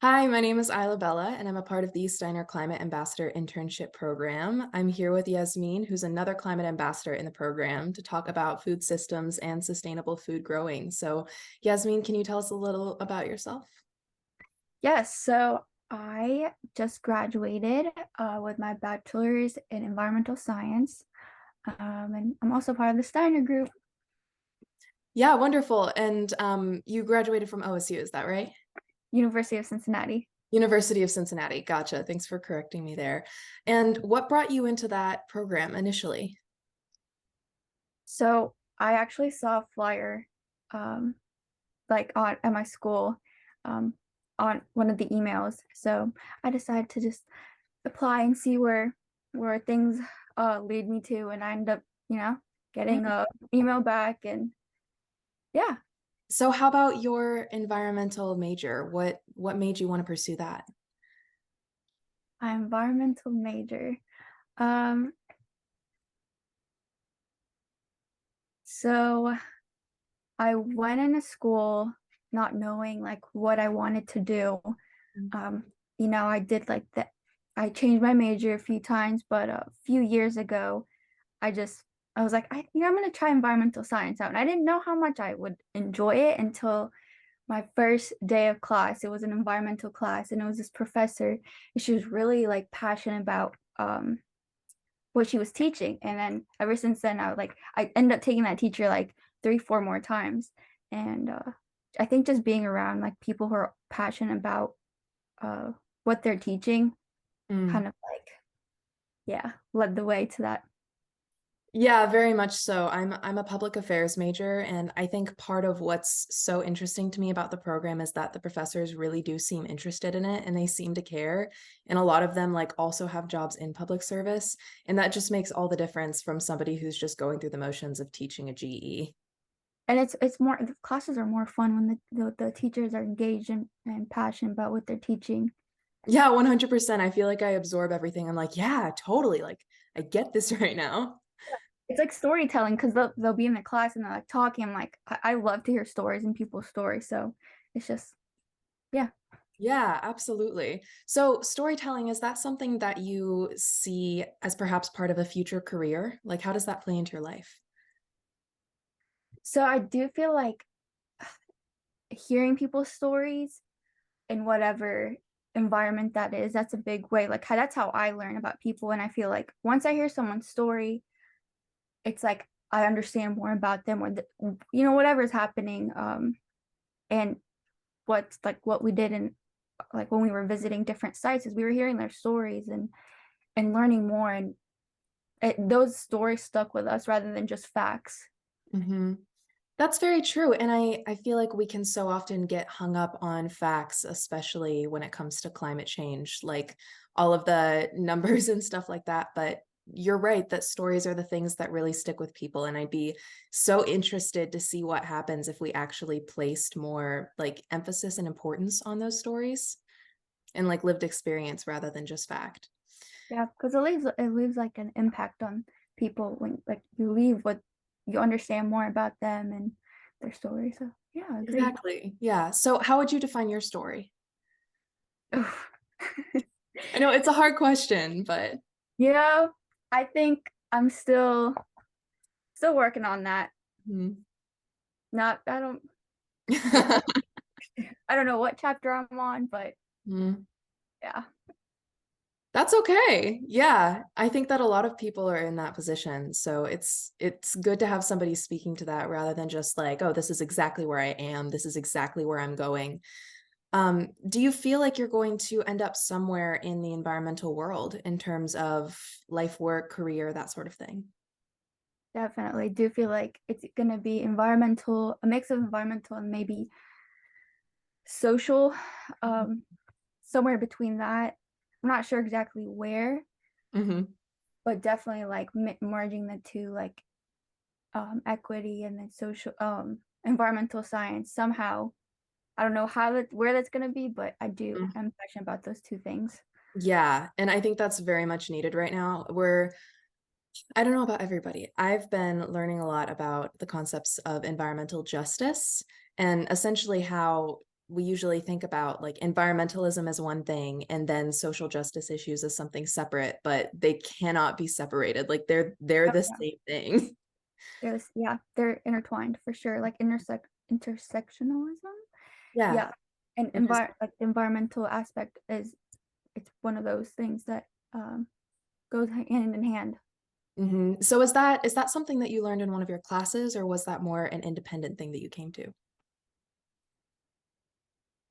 Hi, my name is Isla Bella, and I'm a part of the Stinner Climate Ambassador Internship Program. I'm here with Yasmeen, who's another climate ambassador in the program, to talk about food systems and sustainable food growing. So, Yasmeen, can you tell us a little about yourself? Yes, so I just graduated with my bachelor's in environmental science, and I'm also part of the Steiner group, Yeah, wonderful. And you graduated from OSU, is that right? University of Cincinnati. University of Cincinnati. Gotcha. Thanks for correcting me there. And what brought you into that program initially? So I actually saw a flyer, um, like on at my school, um, on one of the emails. So I decided to just apply and see where things lead me to, and I ended up, getting a email back, and yeah. So how about your environmental major? What made you want to pursue that? My environmental major. Um, so I went into school not knowing like what I wanted to do. Um, I did like that. I changed my major a few times, but a few years ago, I was like, I'm gonna try environmental science out. And I didn't know how much I would enjoy it until my first day of class. It was an environmental class, and it was this professor, and she was really like passionate about what she was teaching. And then ever since then, I ended up taking that teacher like three, four more times. And I think just being around like people who are passionate about what they're teaching Mm. kind of like, yeah, led the way to that. Yeah, very much so. I'm a public affairs major, and I think part of what's so interesting to me about the program is that the professors really do seem interested in it and they seem to care. And a lot of them like also have jobs in public service, and that just makes all the difference from somebody who's just going through the motions of teaching a GE. And it's more, the classes are more fun when the teachers are engaged and passionate about what they're teaching. Yeah, 100%. I feel like I absorb everything. I'm like, yeah, totally. Like I get this right now. It's like storytelling because they'll be in the class and they're like talking. I'm like, I love to hear stories and people's stories. So it's just, yeah. Yeah, absolutely. So, storytelling, is that something that you see as perhaps part of a future career? Like, how does that play into your life? So I do feel like hearing people's stories in whatever environment that is, that's a big way. Like that's how I learn about people. And I feel like once I hear someone's story, it's like I understand more about them or whatever's happening. And what's like what we did in like when we were visiting different sites is we were hearing their stories and learning more, and those stories stuck with us rather than just facts. Hmm. That's very true. And I feel like we can so often get hung up on facts, especially when it comes to climate change, like all of the numbers and stuff like that. But you're right that stories are the things that really stick with people. And I'd be so interested to see what happens if we actually placed more like emphasis and importance on those stories and like lived experience rather than just fact. Yeah, because it leaves like an impact on people when like you leave what you understand more about them and their story. So yeah, I agree. Exactly. Yeah. So how would you define your story? Oof. I know it's a hard question, but You know, I think I'm still working on that. hmm. Not I don't know what chapter I'm on, but Hmm. yeah. That's okay. Yeah, I think that a lot of people are in that position. So it's good to have somebody speaking to that rather than just like, oh, this is exactly where I am. This is exactly where I'm going. Do you feel like you're going to end up somewhere in the environmental world in terms of life, work, career, that sort of thing? Definitely do feel like it's gonna be environmental, a mix of environmental and maybe social, um, somewhere between that. I'm not sure exactly where, Hmm. but definitely like merging the two, like equity and then social, environmental science somehow. I don't know where that's gonna be, but I'm passionate about those two things. Yeah, and I think that's very much needed right now. I don't know about everybody. I've been learning a lot about the concepts of environmental justice and essentially how we usually think about like environmentalism as one thing and then social justice issues as something separate, but they cannot be separated. Like they're Oh, the yeah. same thing. Yeah, they're intertwined for sure. Like intersectionalism. Yeah. Yeah. And It is. like the environmental aspect is it's one of those things that goes hand in hand. So is that something that you learned in one of your classes, or was that more an independent thing that you came to?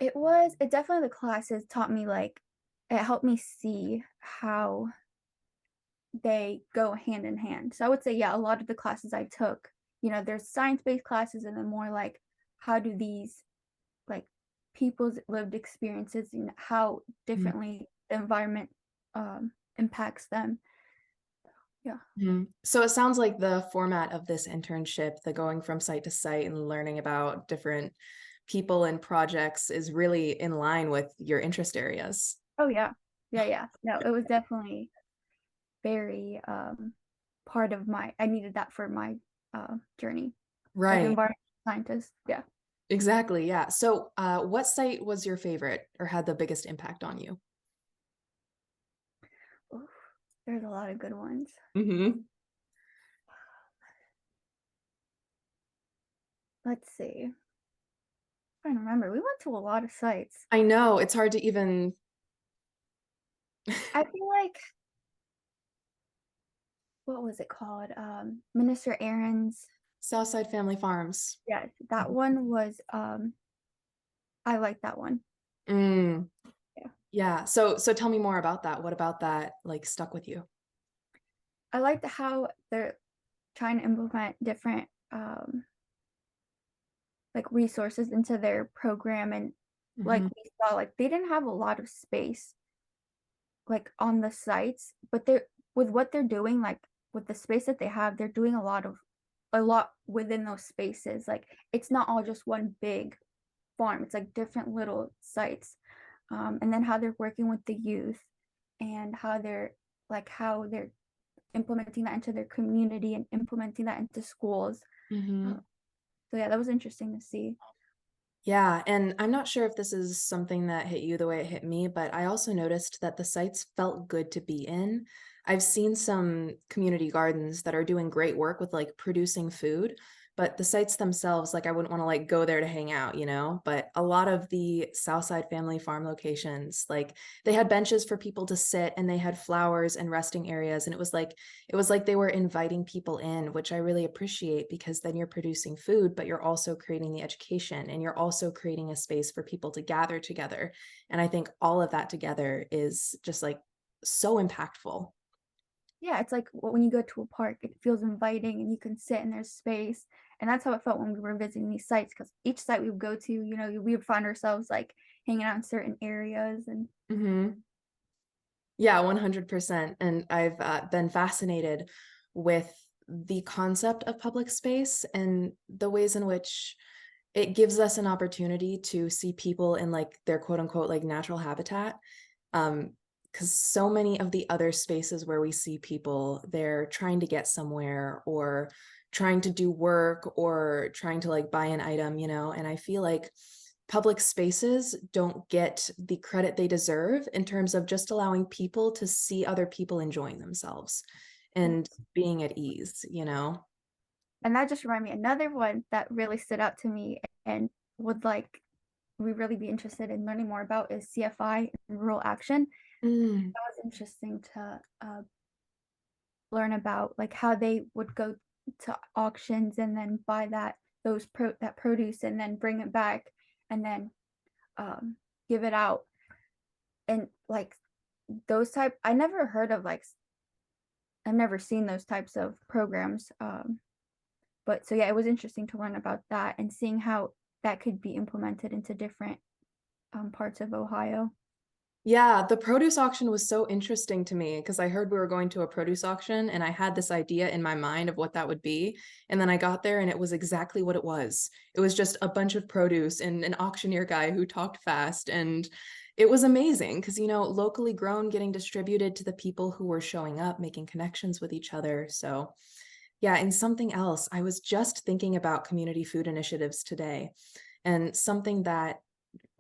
It definitely the classes taught me like it helped me see how they go hand in hand. So I would say, yeah, a lot of the classes I took, there's science-based classes and then more like how do these like people's lived experiences and how differently the environment impacts them. Yeah. So it sounds like the format of this internship, the going from site to site and learning about different people and projects, is really in line with your interest areas. Oh yeah. Yeah, yeah. No, it was definitely very part of my I needed that for my journey as an Right. environmental scientist. Yeah. Exactly. Yeah. So, what site was your favorite or had the biggest impact on you? Oof, there's a lot of good ones. hmm Let's see. I'm trying to remember. We went to a lot of sites. I know it's hard to even. I feel like what was it called? Minister Aaron's. Southside Family Farms. Yeah, that one was I like that one. Mm, Yeah. yeah. So tell me more about that. What about that like stuck with you? I liked how they're trying to implement different like resources into their program and like hmm we saw like they didn't have a lot of space like on the sites, but they're with what they're doing, like with the space that they have, they're doing a lot within those spaces. Like it's not all just one big farm. It's like different little sites. And then how they're working with the youth and how they're implementing that into their community and implementing that into schools. hmm Uh, so yeah, that was interesting to see. Yeah, and I'm not sure if this is something that hit you the way it hit me, but I also noticed that the sites felt good to be in. I've seen some community gardens that are doing great work with like producing food, but the sites themselves, like I wouldn't want to like go there to hang out, you know? But a lot of the Southside Family Farm locations, like they had benches for people to sit and they had flowers and resting areas, and it was like they were inviting people in, which I really appreciate because then you're producing food, but you're also creating the education and you're also creating a space for people to gather together. And I think all of that together is just like so impactful. Yeah, it's like when you go to a park, it feels inviting and you can sit and there's space. And that's how it felt when we were visiting these sites because each site we would go to, we would find ourselves like hanging out in certain areas and hmm Yeah, 100%. And I've been fascinated with the concept of public space and the ways in which it gives us an opportunity to see people in like their quote unquote like natural habitat. Because so many of the other spaces where we see people, they're trying to get somewhere or trying to do work or trying to like buy an item, you know, and I feel like public spaces don't get the credit they deserve in terms of just allowing people to see other people enjoying themselves and yes. being at ease, you know? And that just reminded me another one that really stood out to me and would like we really be interested in learning more about is CFI and rural action. Mm, That was interesting to learn about like how they would go to auctions and then buy that produce and then bring it back and then um, give it out and like those type I never heard of like I've never seen those types of programs but so yeah it was interesting to learn about that and seeing how that could be implemented into different parts of Ohio. Yeah, the produce auction was so interesting to me because I heard we were going to a produce auction and I had this idea in my mind of what that would be. And then I got there and it was exactly what it was. It was just a bunch of produce and an auctioneer guy who talked fast. And it was amazing because, you know, locally grown getting distributed to the people who were showing up, making connections with each other. So, yeah, and something else, I was just thinking about community food initiatives today and something that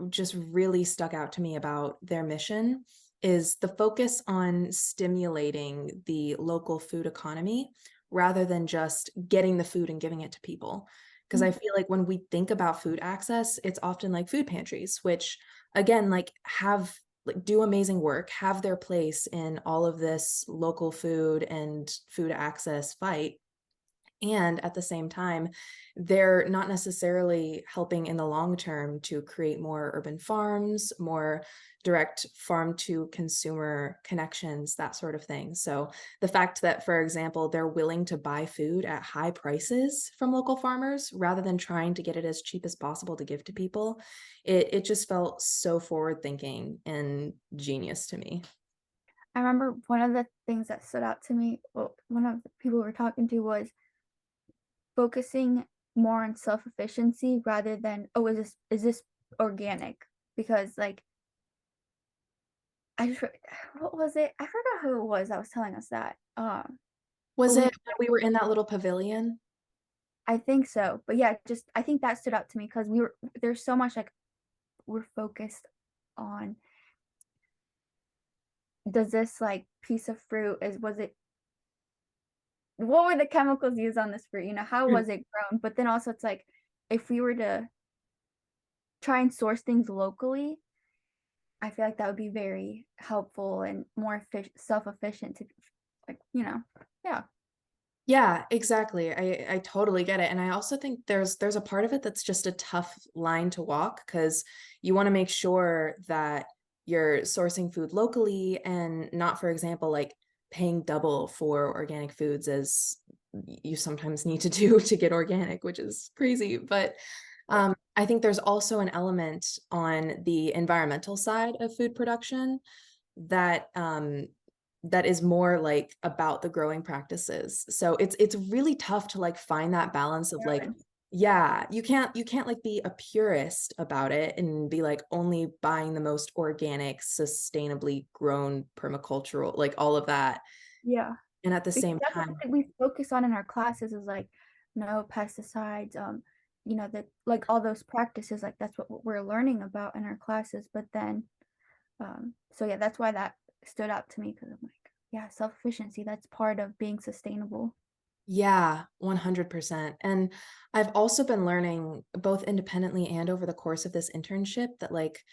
just really stuck out to me about their mission is the focus on stimulating the local food economy rather than just getting the food and giving it to people. Because I feel like when we think about food access, it's often like food pantries, which again, like have like do amazing work, have their place in all of this local food and food access fight. And at the same time, they're not necessarily helping in the long term to create more urban farms, more direct farm to consumer connections, that sort of thing. So the fact that, for example, they're willing to buy food at high prices from local farmers rather than trying to get it as cheap as possible to give to people, it just felt so forward thinking and genius to me. I remember one of the things that stood out to me, well, one of the people we were talking to was focusing more on self-efficiency rather than, "Oh, is this organic?" Because, like, I just what was it? I forgot who it was that was telling us that, but Was we it when we were in that little pavilion? I think so, but yeah, just I think that stood out to me because there's so much, like, we're focused on, does this, like, piece of fruit is was it what were the chemicals used on this fruit, how Mm. was it grown? But then also it's like, if we were to try and source things locally, I feel like that would be very helpful and more self-efficient to, like, yeah. Yeah, exactly. I totally get it, and I also think there's a part of it that's just a tough line to walk because you wanna make sure that you're sourcing food locally and not, for example, like, paying double for organic foods as you sometimes need to do to get organic, which is crazy, but, I think there's also an element on the environmental side of food production that, that is more, like, about the growing practices. So it's really tough to, like, find that balance of, like Balance. yeah, you can't, like, be a purist about it and be, like, only buying the most organic, sustainably grown permacultural like, all of that, Yeah, and at the because same that's what time we focus on in our classes is, like, no pesticides, like, all those practices, like, that's what we're learning about in our classes, but then, so yeah, that's why that stood out to me because 'cause I'm like, yeah, self-efficiency, that's part of being sustainable. yeah, 100%, and I've also been learning, both independently and over the course of this internship, that, like,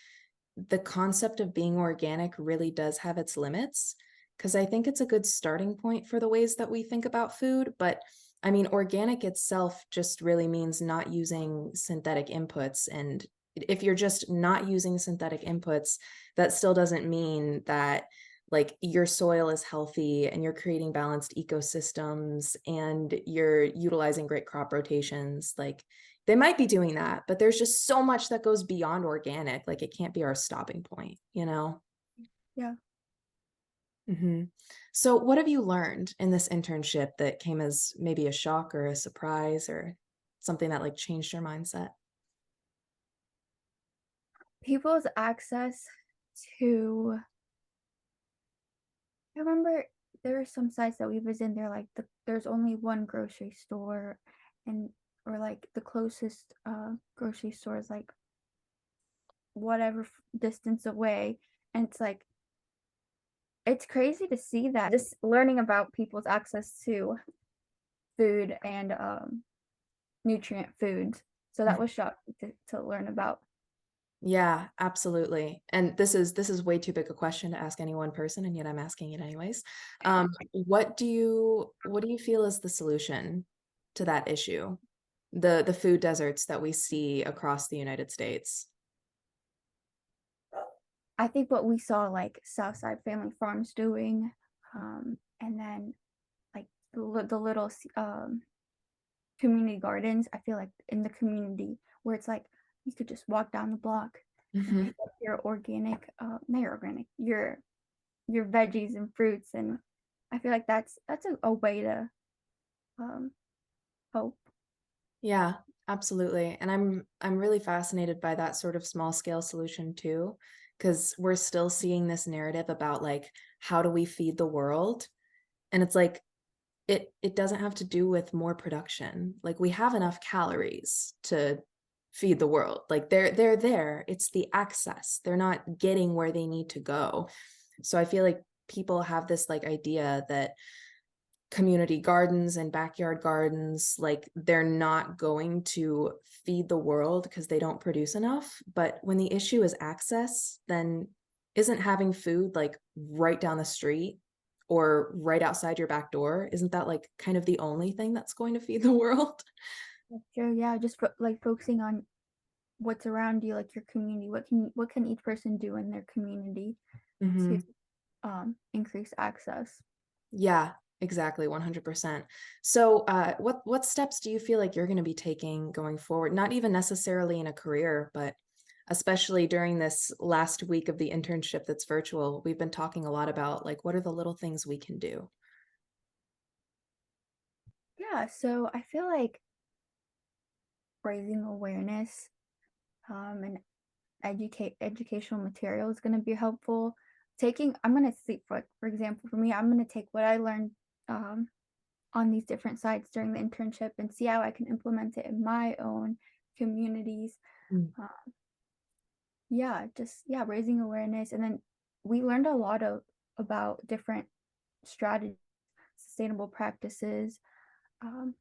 the concept of being organic really does have its limits because I think it's a good starting point for the ways that we think about food. But I mean, organic itself just really means not using synthetic inputs. And if you're just not using synthetic inputs, that still doesn't mean that like your soil is healthy and you're creating balanced ecosystems and you're utilizing great crop rotations. Like they might be doing that, but there's just so much that goes beyond organic, like, it can't be our stopping point, you know? Yeah. Mhm. So, what have you learned in this internship that came as maybe a shock or a surprise or something that, like, changed your mindset? People's access to I remember there were some sites that we visited, they're like, there's only one grocery store and or like the closest grocery store is like whatever distance away. And it's like it's crazy to see that. Just learning about people's access to food and nutrient foods. So that was shocking to learn about. Yeah, absolutely. And this is way too big a question to ask any one person, and yet I'm asking it anyways. What do you feel is the solution to that issue? The food deserts that we see across the United States. I think what we saw like Southside Family Farms doing, and then like the little community gardens. I feel like in the community where it's like you could just walk down the block and Mhm. pick up your organic, not your organic, your veggies and fruits, and I feel like that's a way to um, hope. Yeah, absolutely. And I'm really fascinated by that sort of small scale solution too, because we're still seeing this narrative about like how do we feed the world? And it's like it doesn't have to do with more production. Like we have enough calories to feed the world. Like they're there. It's the access. They're not getting where they need to go. So I feel like people have this like idea that community gardens and backyard gardens, like they're not going to feed the world because they don't produce enough. But when the issue is access, then isn't having food like right down the street or right outside your back door, isn't that like kind of the only thing that's going to feed the world? Sure, yeah, just like focusing on what's around you, like your community. What can each person do in their community to Hmm. increase access? Yeah, exactly, 100%. So, what steps do you feel like you're going to be taking going forward? Not even necessarily in a career, but especially during this last week of the internship that's virtual, we've been talking a lot about like what are the little things we can do? Yeah, so I feel like raising awareness and educational material is going to be helpful. I'm going to see, for example, for me, I'm going to take what I learned um, on these different sites during the internship and see how I can implement it in my own communities. Mm. Uh, yeah, just yeah, raising awareness, and then we learned a lot of about different strategies, sustainable practices, um,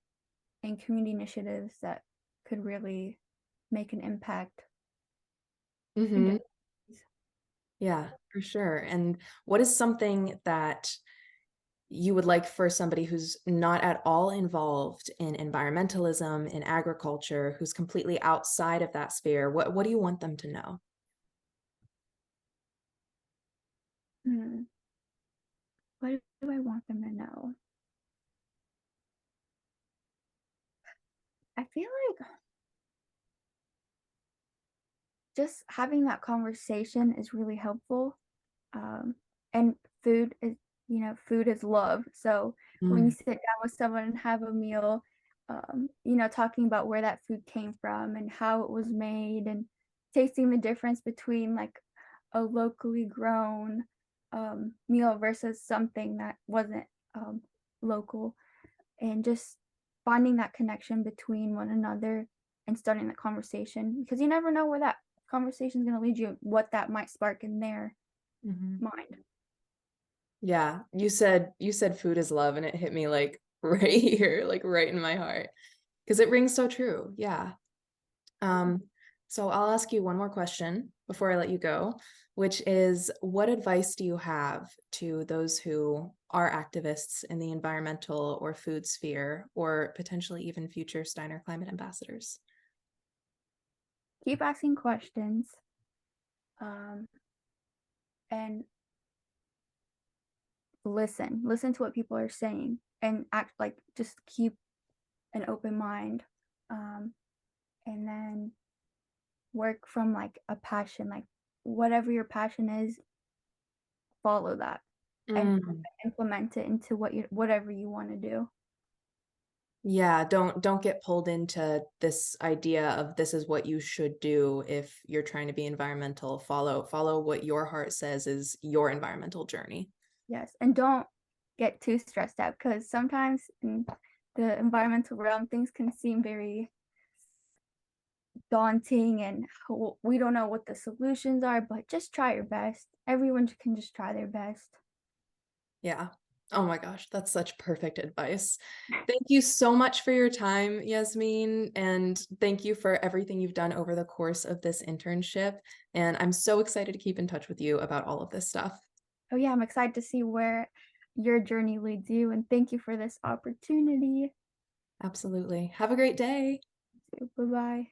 and community initiatives that could really make an impact in Hmm. different ways. Yeah, for sure. And what is something that you would like for somebody who's not at all involved in environmentalism, in agriculture, who's completely outside of that sphere? What do you want them to know? Hmm. What do I want them to know? I feel like just having that conversation is really helpful. Um, and food is love. So when you Mm. sit down with someone and have a meal, talking about where that food came from and how it was made and tasting the difference between like a locally grown meal versus something that wasn't um, local, and just finding that connection between one another and starting that conversation, because you never know where that conversation is going to lead you, what that might spark in their Mhm. mind. Yeah, you said food is love, and it hit me like right here, like right in my heart, because it rings so true. Yeah. Um, so I'll ask you one more question before I let you go, which is what advice do you have to those who are activists in the environmental or food sphere, or potentially even future Steiner climate ambassadors? Keep asking questions, um, and listen to what people are saying, and act like just keep an open mind, um, and then work from like a passion, like whatever your passion is, follow that and Mm. implement it into whatever you want to do. Yeah, don't get pulled into this idea of this is what you should do if you're trying to be environmental. Follow what your heart says is your environmental journey. Yes, and don't get too stressed out, because sometimes in the environmental realm things can seem very daunting, and we don't know what the solutions are, but just try your best. Everyone can just try their best. Yeah. Oh my gosh, that's such perfect advice. Thank you so much for your time, Yasmeen, and thank you for everything you've done over the course of this internship. And I'm so excited to keep in touch with you about all of this stuff. Oh yeah, I'm excited to see where your journey leads you, and thank you for this opportunity. Absolutely. Have a great day. Bye bye.